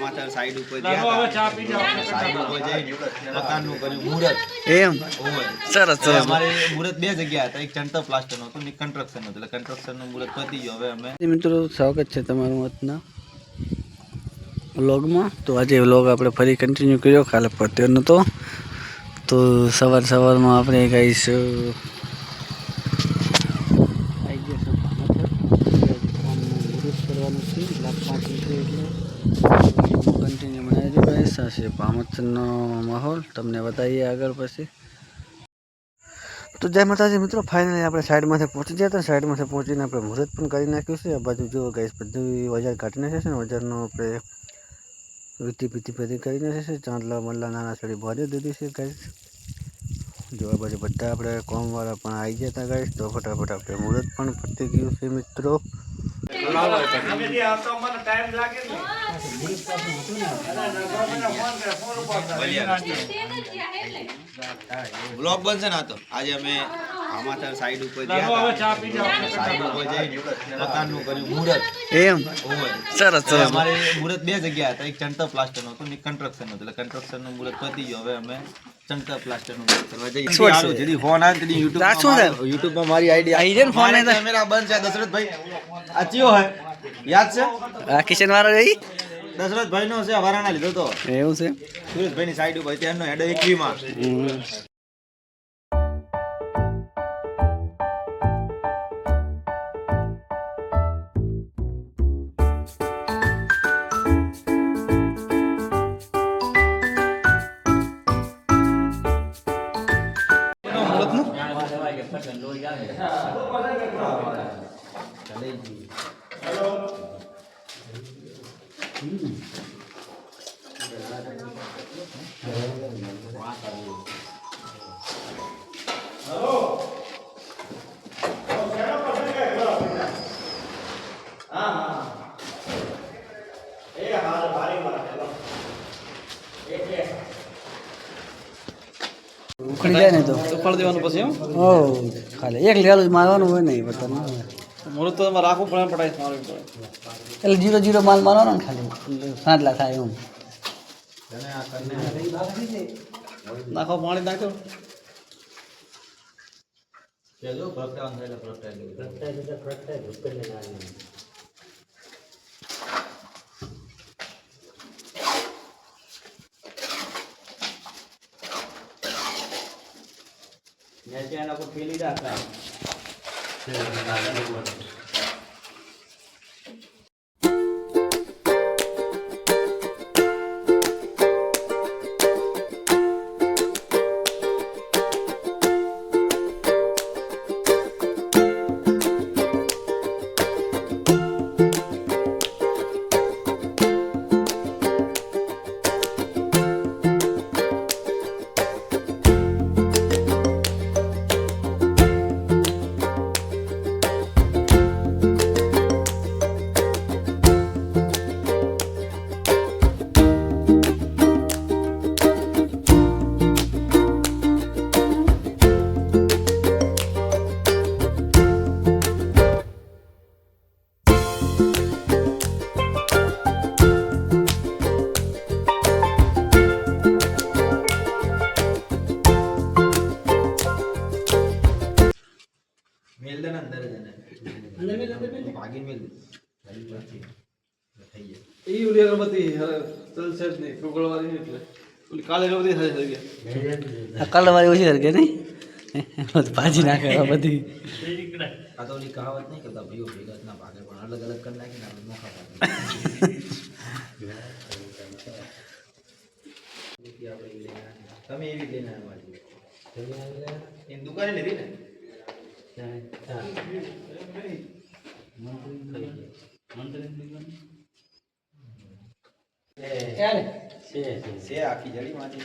માથા સાઈડ ઉપર સાઈડ ઉપર જઈ મકાનનું કર્યું મુહૂર્ત એમ સરસ સરસ અમારે મુહૂર્ત બે જગ્યા હતા, એક ચણતર પ્લાસ્ટર નું હતું ને કન્સ્ટ્રક્શન નું, એટલે કન્સ્ટ્રક્શન નું મુહૂર્ત પતી ગયું. હવે અમે મિત્રો સ્વાગત છે તમારું આજના વ્લોગમાં. તો આજે વ્લોગ આપણે ફરી કન્ટિન્યુ કર્યો, કાલે પત્યો નહોતો તો સવારમાં આપણે ગાઈશ કન્ટિન્યુ બનાવી ગાઈશ. આ છે પામચરનો માહોલ, તમને બતાવીએ આગળ પછી. તો જય માતાજી મિત્રો, ફાઇનલી આપણે સાઈડમાંથી પહોંચી ગયા હતા. સાઈડમાંથી પહોંચીને આપણે મુહૂર્ત પણ કરી નાખ્યું છે. આ બાજુ જો ગાઈસ બધું વજાર કાઢી નાખે છે ને વજારનો આપણે વીટી પીટી બધી કરી નાખે છે. ચાંદલા મલ્લા નાના છડી ભરી દીધી છે ગાઈસ. જો આ બાજુ બધા આપણે કોમવાળા પણ આવી ગયા હતા ગાઈસ. તો ફટાફટ આપણે મુહૂર્ત પણ પતી ગયું છે મિત્રો. બ્લોગ બનશે ને. તો આજે અમે આમાં સાઈડ ઉપર સાઈડ ઉપર જઈ મકાનનું કર્યું મુહૂર્ત. એમ સરસ સરસ. અમારે મુહૂર્ત બે જગ્યા હતા, એક ચણતર પ્લાસ્ટર નું હતું ને કન્સ્ટ્રક્શન નું, એટલે કન્સ્ટ્રક્શન નું મુહૂર્ત પતી ગયું. હવે અમે ચણતર પ્લાસ્ટર નું કરવા જઈએ. જેથી ફોન આવે તેની યુટ્યુબ માં મારી આઈડિયા ફોન કેમેરા બંધ છે. દશરથભાઈ આ ચિયો હે યાદ છે? આ કિશન વાળો રહી દશરથભાઈ નો છે, વારાણા લીધો તો. એવું છે સુરેશભાઈ ની સાઈડ ઉપર ત્યાંનો હેડ 21 માં. ઉખડી જાય ને તો ફળ દેવાનું પછી એમ ઓ ખાલી એક લેલું જ મારવાનું હોય ને બધા મુહૂર્ત તો એમાં રાખવું પડે, પડાય મારવી પડે. એટલે 0-0 માલ મારવાનો ને ખાલી સાંટલા થાય એમ. નાખો પાણી નાખો. કલર વાળી ઓછી હરકે નહીં ભાજી નાખે બધી. આ તો ઓલી કહાવત નહીં કરતા ભાઈઓ ભેગા ના ભાગે, પણ અલગ અલગ કરી નાખીને આપણે નોખા ભાગે. તમે એવી લઈને આવ્યા એની દુકાને લીધી ને. છે આખી જડી માંથી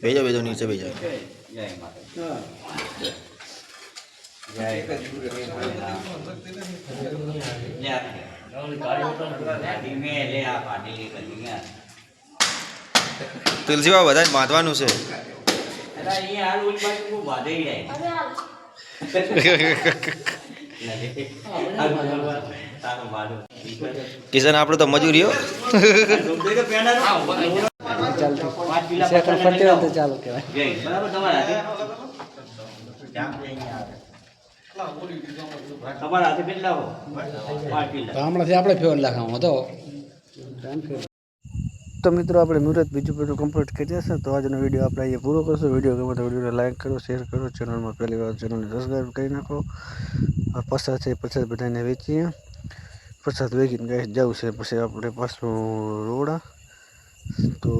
भेजो नीचे भेजो तुलसी बाबा बधाई बांधवानुं छे किशन आपणे तो मजूरी हो ચાલો કહેવાય હમણાંથી આપણે ફેવર લાખવામાં હતો તો મિત્રો આપણે મુહૂર્ત બીજું બધું કમ્પ્લીટ કરી દેશે તો આજનો વિડીયો આપણે અહીંયા પૂરો કરશું વિડીયો ગમે તો વિડીયોને લાઈક કરો શેર કરો ચેનલમાં પહેલી વાર ચેનલને સબસ્ક્રાઈબ કરી નાખો આ પ્રસાદ છે પ્રસાદ બધાને વેચીએ પ્રસાદ વેચીને ગઈ જવું છે પછી આપણે પાછું રોડા તો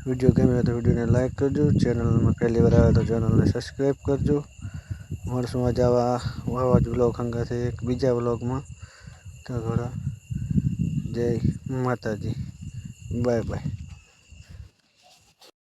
વિડીયો ગમે તો વિડીયોને લાઈક કરજો ચેનલમાં પહેલી વાર આવે તો ચેનલને સબસ્ક્રાઈબ કરજો મળશું આજે આવા જ વ્લોગ અંગાથી એક બીજા વ્લોગમાં તો ઘણા જય માતાજી બાય બાય